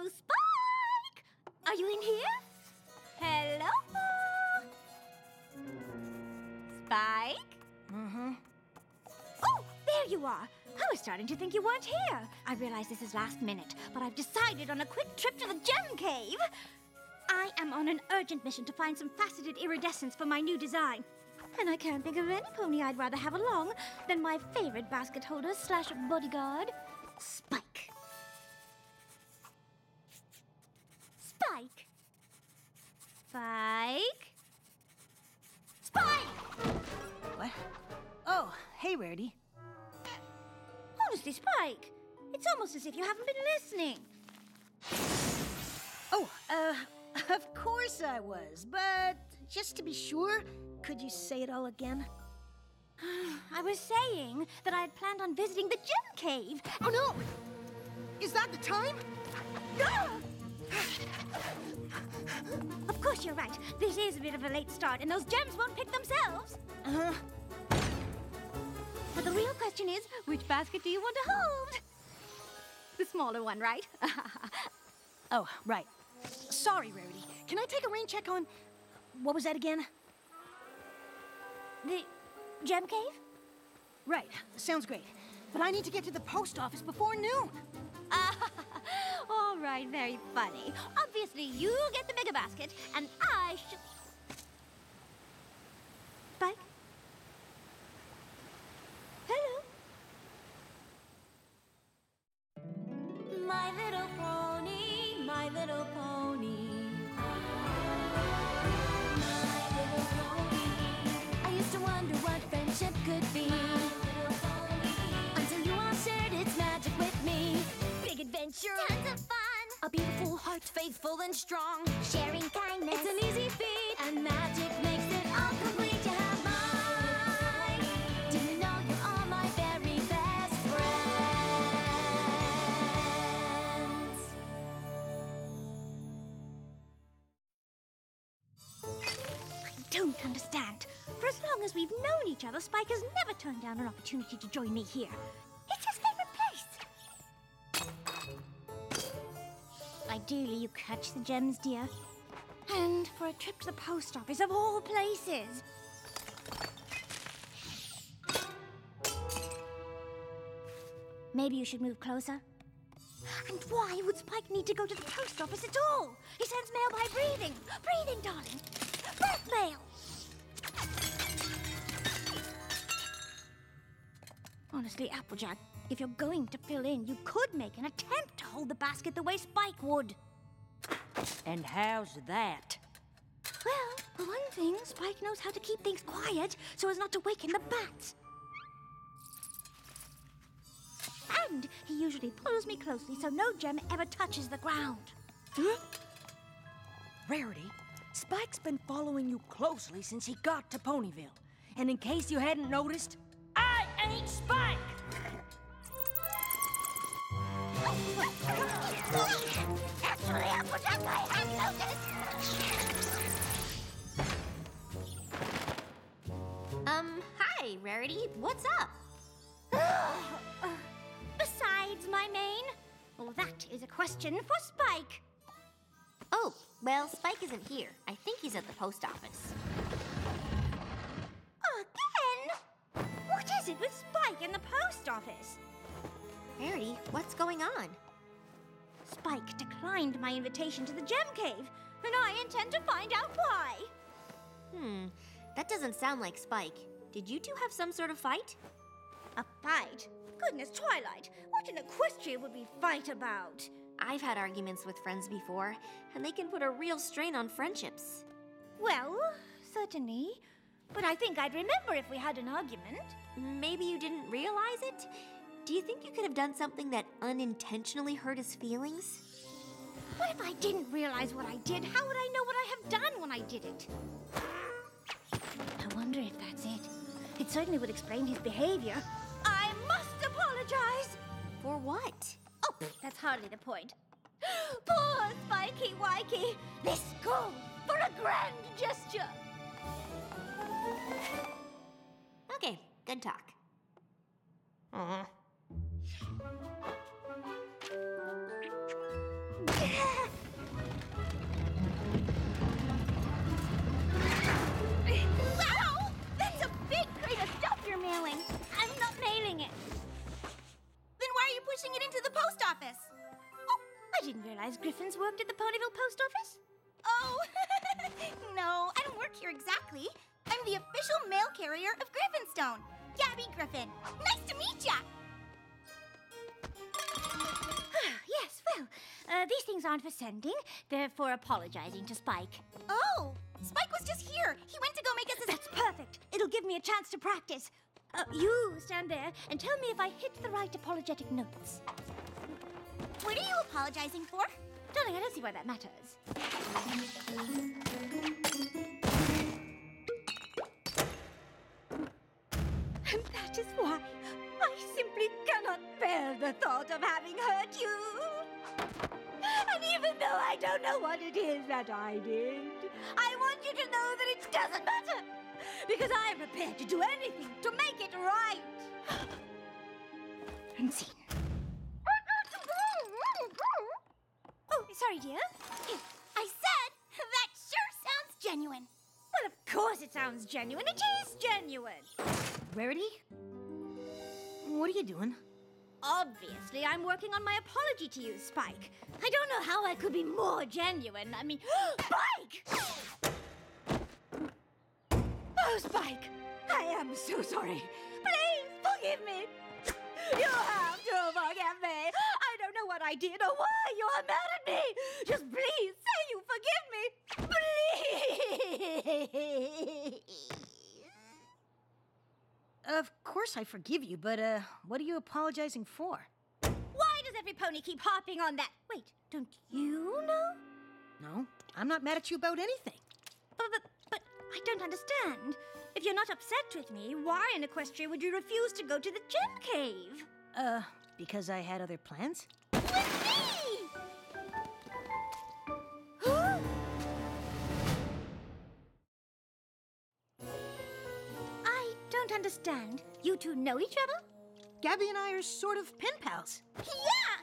Spike! Are you in here? Hello? Spike? Mm-hmm. Oh, there you are. I was starting to think you weren't here. I realize this is last minute, but I've decided on a quick trip to the gem cave. I am on an urgent mission to find some faceted iridescence for my new design. And I can't think of any pony I'd rather have along than my favorite basket holder slash bodyguard, Spike. Spike. Spike. Spike! What? Oh, hey, Rarity. Honestly, Spike, it's almost as if you haven't been listening. Oh, of course I was, but just to be sure, could you say it all again? I was saying that I had planned on visiting the gem cave. Oh, no! Is that the time? Ah! Of course you're right. This is a bit of a late start, and those gems won't pick themselves. Uh-huh. But the real question is, which basket do you want to hold? The smaller one, right? Oh, right. Sorry, Rarity. Can I take a rain check on... What was that again? The gem cave? Right. Sounds great. But I need to get to the post office before noon. All right, very funny. Obviously, you get the bigger basket, and I should... Spike? Hello? My little pony, my little pony. My little pony. I used to wonder what friendship could be. Until you all shared its magic with me. Big adventure. Tons of fun. A beautiful heart, faithful and strong. Sharing kindness. It's an easy feat. And magic makes it all complete. You have mine. Did you know you're all my very best friends? I don't understand. For as long as we've known each other, Spike has never turned down an opportunity to join me here. It's his favorite place. Ideally, you catch the gems, dear. And for a trip to the post office of all places. Maybe you should move closer. And why would Spike need to go to the post office at all? He sends mail by breathing. Breathing, darling. Breath mail. Honestly, Applejack, if you're going to fill in, you could make an attempt to hold the basket the way Spike would. And how's that? Well, for one thing, Spike knows how to keep things quiet so as not to waken the bats. And he usually pulls me closely so no gem ever touches the ground. Rarity, Spike's been following you closely since he got to Ponyville. And in case you hadn't noticed, I ain't Spike! Actually, Applejack, I had noticed. Hi, Rarity. What's up? Besides, my mane? Well, that is a question for Spike. Oh, well, Spike isn't here. I think he's at the post office. Again? What is it with Spike and the post office? Rarity, what's going on? Spike declined my invitation to the gem cave, and I intend to find out why. That doesn't sound like Spike. Did you two have some sort of fight? A fight? Goodness, Twilight, what in Equestria would we fight about? I've had arguments with friends before, and they can put a real strain on friendships. Well, certainly. But I think I'd remember if we had an argument. Maybe you didn't realize it? Do you think you could have done something that unintentionally hurt his feelings? What if I didn't realize what I did? How would I know what I have done when I did it? I wonder if that's it. It certainly would explain his behavior. I must apologize! For what? Oh, that's hardly the point. Poor Spikey Wikey! This calls for a grand gesture! Okay, good talk. didn't realize Griffins worked at the Ponyville post office. Oh, no, I don't work here exactly. I'm the official mail carrier of Griffinstone. Gabby Griffin. Nice to meet ya! Yes, well, these things aren't for sending. They're for apologizing to Spike. Oh, Spike was just here. He went to go make us his... That's perfect. It'll give me a chance to practice. You stand there and tell me if I hit the right apologetic notes. What are you apologizing for? Darling, I don't see why that matters. And that is why I simply cannot bear the thought of having hurt you. And even though I don't know what it is that I did, I want you to know that it doesn't matter. Because I am prepared to do anything to make it right. And scene. Oh, sorry, dear. I said that sure sounds genuine. Well, of course it sounds genuine. It is genuine. Rarity? What are you doing? Obviously, I'm working on my apology to you, Spike. I don't know how I could be more genuine. I mean, Spike! Oh, Spike, I am so sorry. Please forgive me. You have to forgive me. I don't know what I did or why you are mad at me. Just please say you forgive me. Please. Of course I forgive you, but, what are you apologizing for? Why does every pony keep harping on that? Wait, don't you know? No, I'm not mad at you about anything. But I don't understand. If you're not upset with me, why in Equestria would you refuse to go to the gem cave? Because I had other plans? With me! I don't understand. You two know each other? Gabby and I are sort of pen pals. Yeah!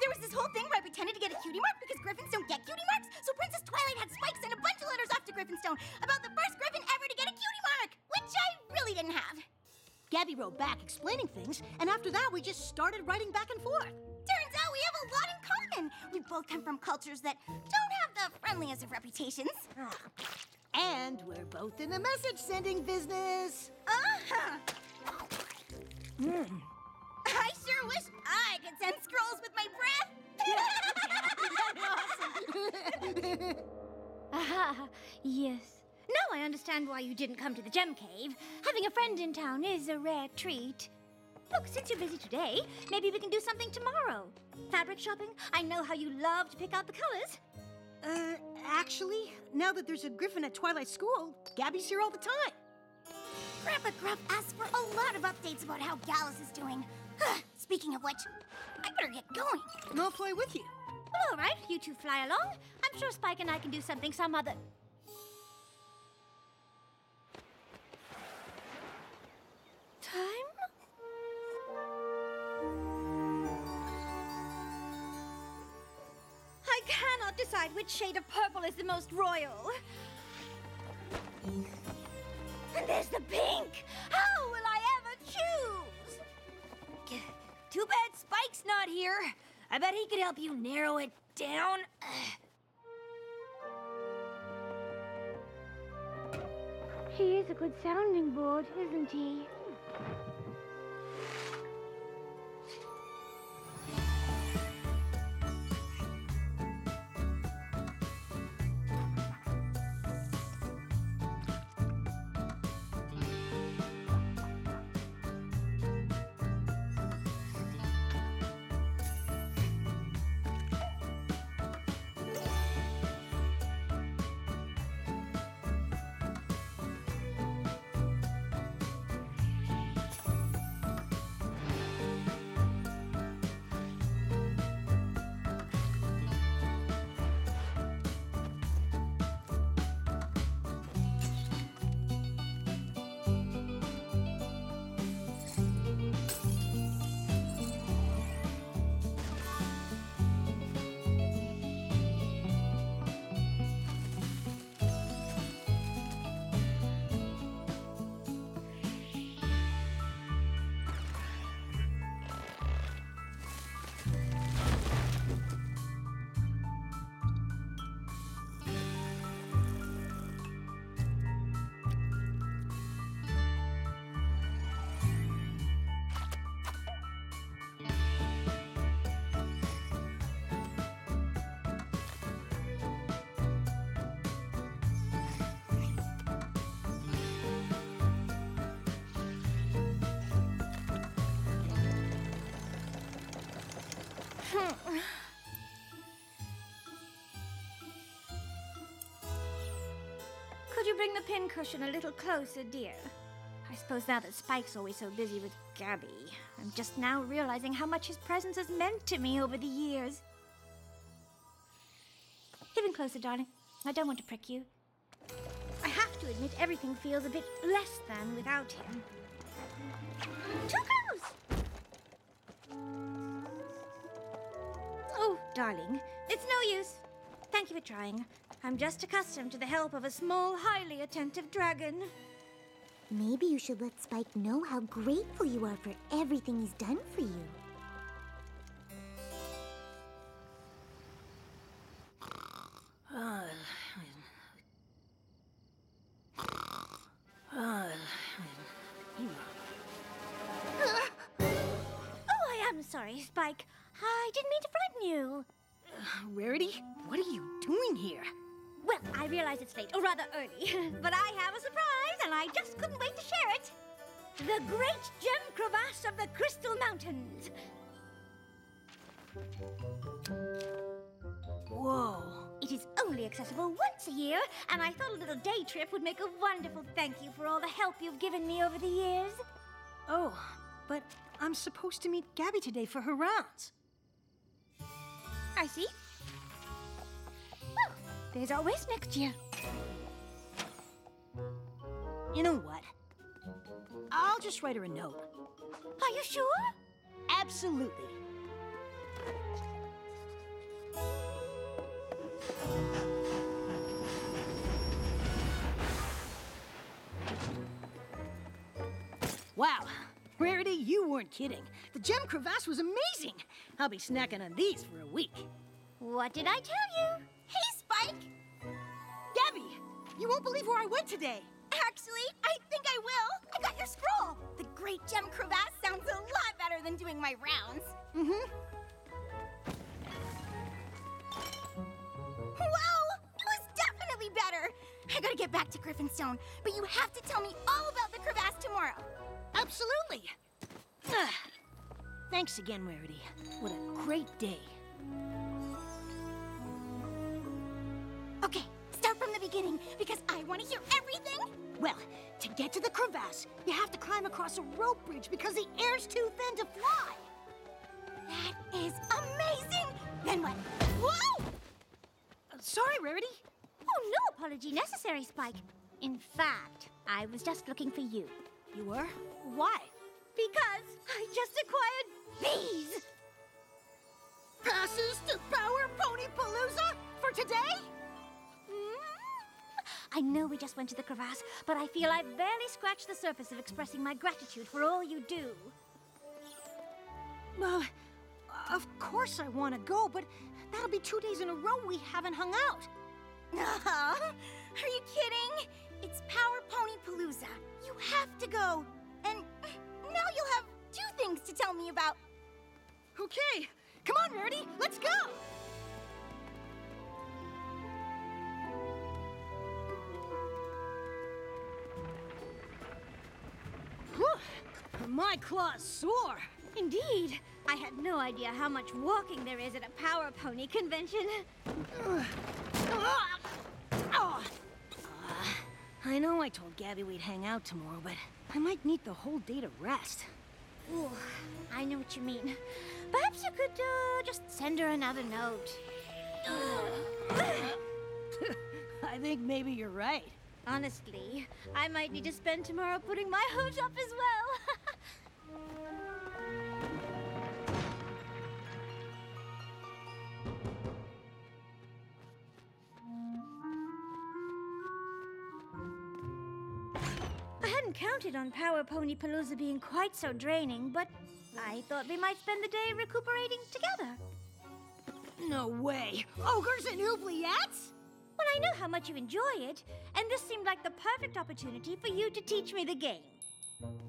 There was this whole thing where I pretended to get a cutie mark because Griffins don't get cutie marks, so Princess Twilight had Spike send a bunch of letters off to Griffinstone about the first Griffin ever to get a cutie mark, which I really didn't have. Gabby wrote back explaining things, and after that we just started writing back and forth. Turns out we have a lot in common. We both come from cultures that don't have the friendliest of reputations. And we're both in the message-sending business. Uh-huh. I sure wish I could send scrolls with my breath. Aha, yes. Now I understand why you didn't come to the gem cave. Having a friend in town is a rare treat. Look, since you're busy today, maybe we can do something tomorrow. Fabric shopping? I know how you love to pick out the colors. Actually, now that there's a Griffin at Twilight School, Gabby's here all the time. Grandpa Gruff asked for a lot of updates about how Gallus is doing. Speaking of which, I better get going. And I'll fly with you. Well, all right, you two fly along. I'm sure Spike and I can do something some other... time? I cannot decide which shade of purple is the most royal. And there's the pink! How will I ever choose? Too bad Spike's not here. I bet he could help you narrow it down. He is a good sounding board, isn't he? Could you bring the pincushion a little closer, dear? I suppose now that Spike's always so busy with Gabby, I'm just now realizing how much his presence has meant to me over the years. Even closer, darling. I don't want to prick you. I have to admit, everything feels a bit less than without him. Too close! Oh, darling, it's no use. Thank you for trying. I'm just accustomed to the help of a small, highly attentive dragon. Maybe you should let Spike know how grateful you are for everything he's done for you. Oh, I am sorry, Spike. I didn't mean to frighten you. Rarity, what are you doing here? Well, I realize it's late, or rather early, but I have a surprise, and I just couldn't wait to share it. The Great Gem Crevasse of the Crystal Mountains. Whoa. It is only accessible once a year, and I thought a little day trip would make a wonderful thank you for all the help you've given me over the years. Oh, but I'm supposed to meet Gabby today for her rounds. I see. Well, there's always next year. You know what? I'll just write her a note. Are you sure? Absolutely. Wow, Rarity, you weren't kidding. The gem crevasse was amazing. I'll be snacking on these for a week. What did I tell you? Hey, Spike! Gabby, you won't believe where I went today. Actually, I think I will. I got your scroll. The Great Gem Crevasse sounds a lot better than doing my rounds. Mm-hmm. Wow! It was definitely better. I gotta get back to Griffinstone, but you have to tell me all about the crevasse tomorrow. Absolutely. Thanks again, Rarity. What a great day. Okay, start from the beginning, because I want to hear everything. Well, to get to the crevasse, you have to climb across a rope bridge because the air's too thin to fly. That is amazing! Then what? Whoa! Sorry, Rarity. Oh, no apology necessary, Spike. In fact, I was just looking for you. You were? Why? Because I just acquired these! Passes to Power Pony Palooza for today? I know we just went to the crevasse, but I feel I've barely scratched the surface of expressing my gratitude for all you do. Well, of course I want to go, but that'll be 2 days in a row we haven't hung out. Are you kidding? It's Power Pony Palooza. You have to go. And now you'll have 2 things to tell me about. Okay, come on, Rarity, let's go! Whew, my claws sore. Indeed. I had no idea how much walking there is at a Power Pony convention. I know I told Gabby we'd hang out tomorrow, but I might need the whole day to rest. Ooh, I know what you mean. Perhaps you could just send her another note. I think maybe you're right. Honestly, I might need to spend tomorrow putting my hooves up as well. I hadn't counted on Power Pony Palooza being quite so draining, but I thought we might spend the day recuperating together. No way. Ogres and oubliettes? Well, I know how much you enjoy it, and this seemed like the perfect opportunity for you to teach me the game. Spike,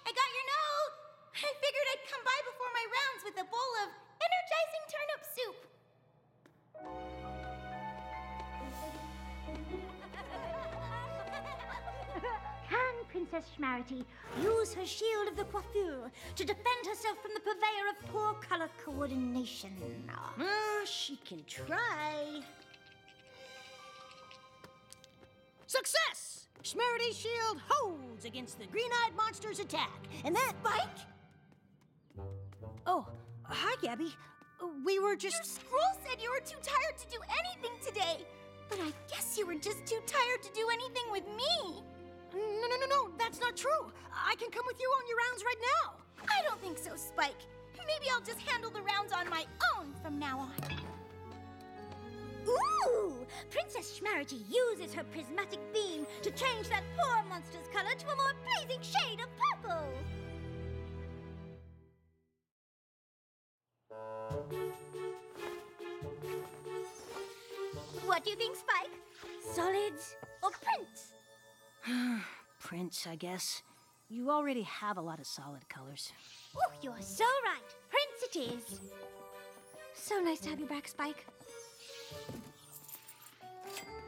I got your note. I figured I'd come by before my rounds with a bowl of energizing turnip soup. Can Princess Schmarity use her shield of the coiffure to defend herself from the purveyor of poor color coordination. She can try. Success! Schmarity's shield holds against the green-eyed monster's attack. And that... Spike? Oh, hi, Gabby. We were Your just... scroll said you were too tired to do anything today. But I guess you were just too tired to do anything with me. No, that's not true. I can come with you on your rounds right now. I don't think so, Spike. Maybe I'll just handle the rounds on my own from now on. Ooh! Princess Schmarity uses her prismatic beam to change that poor monster's color to a more pleasing shade of purple. What do you think, Spike? Solids or prints? Prince, I guess. You already have a lot of solid colors. Oh, you're so right. Prince it is. So nice to have you back, Spike.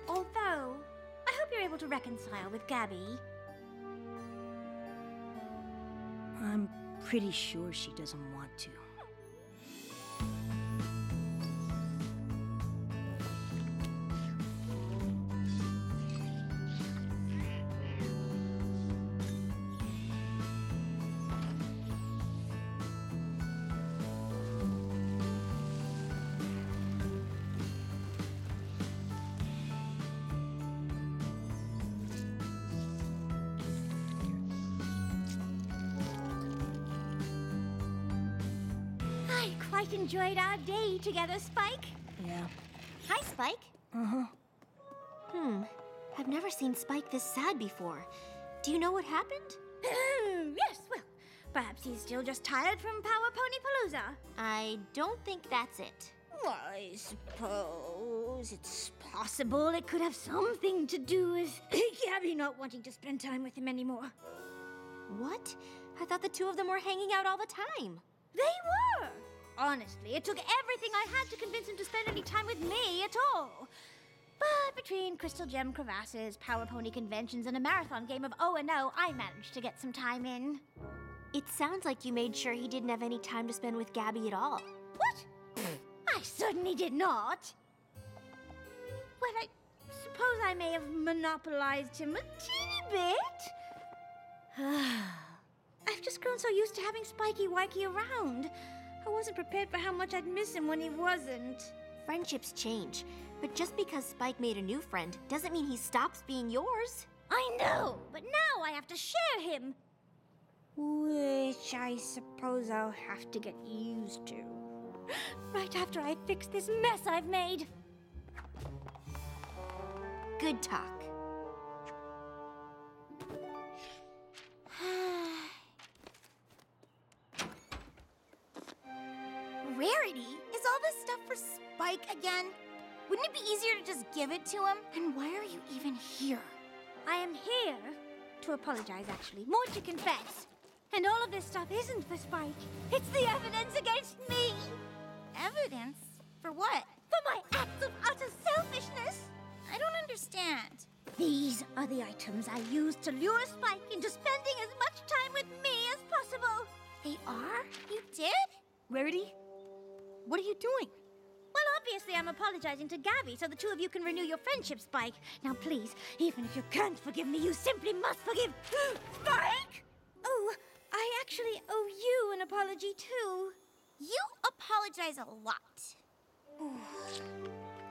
Although, I hope you're able to reconcile with Gabby. I'm pretty sure she doesn't want to. I quite enjoyed our day together, Spike. Yeah. Hi, Spike. Uh-huh. I've never seen Spike this sad before. Do you know what happened? Yes, well, perhaps he's still just tired from Power Pony Palooza. I don't think that's it. I suppose it's possible it could have something to do with Gabby not wanting to spend time with him anymore. What? I thought the two of them were hanging out all the time. They were! Honestly, it took everything I had to convince him to spend any time with me at all. But between Crystal Gem crevasses, Power Pony conventions, and a marathon game of O&O, I managed to get some time in. It sounds like you made sure he didn't have any time to spend with Gabby at all. What? I certainly did not. Well, I suppose I may have monopolized him a teeny bit. I've just grown so used to having Spiky Wikey around. I wasn't prepared for how much I'd miss him when he wasn't. Friendships change, but just because Spike made a new friend doesn't mean he stops being yours. I know, but now I have to share him. Which I suppose I'll have to get used to. Right after I fix this mess I've made. Good talk. Rarity? Is all this stuff for Spike again? Wouldn't it be easier to just give it to him? And why are you even here? I am here to apologize, actually. More to confess. And all of this stuff isn't for Spike. It's the evidence against me. Evidence? For what? For my acts of utter selfishness. I don't understand. These are the items I used to lure Spike into spending as much time with me as possible. They are? You did? Rarity, what are you doing? Well, obviously I'm apologizing to Gabby so the two of you can renew your friendship, Spike. Now please, even if you can't forgive me, you simply must forgive Spike! Oh, I actually owe you an apology too. You apologize a lot.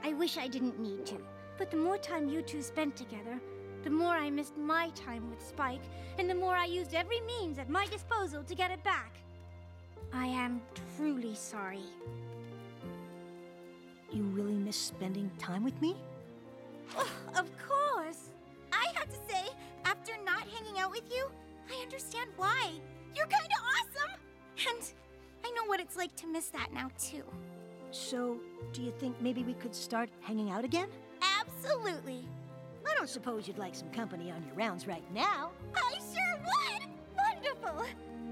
I wish I didn't need to, but the more time you two spent together, the more I missed my time with Spike, and the more I used every means at my disposal to get it back. I am truly sorry. You really miss spending time with me? Oh, of course. I have to say, after not hanging out with you, I understand why. You're kind of awesome. And I know what it's like to miss that now, too. So, do you think maybe we could start hanging out again? Absolutely. I don't suppose you'd like some company on your rounds right now. I sure would. Wonderful.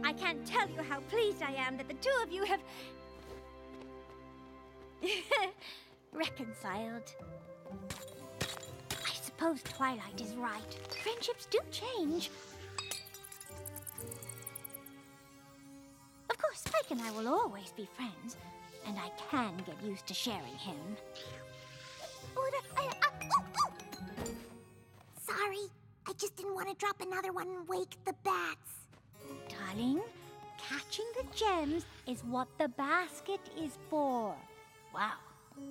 I can't tell you how pleased I am that the two of you have reconciled. I suppose Twilight is right. Friendships do change. Spike and I will always be friends, and I can get used to sharing him. Sorry, I just didn't want to drop another one and wake the bats. Darling, catching the gems is what the basket is for. Wow,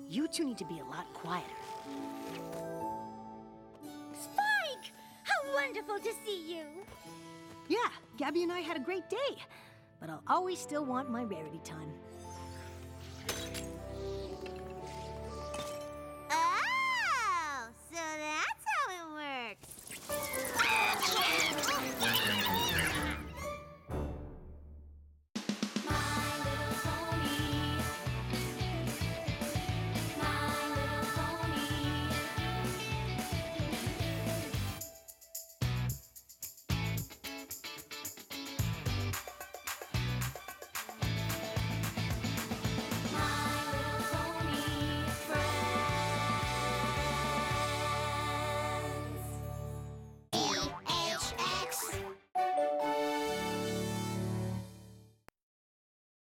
you two need to be a lot quieter. Spike! How wonderful to see you! Yeah, Gabby and I had a great day. But I'll always still want my rarity time.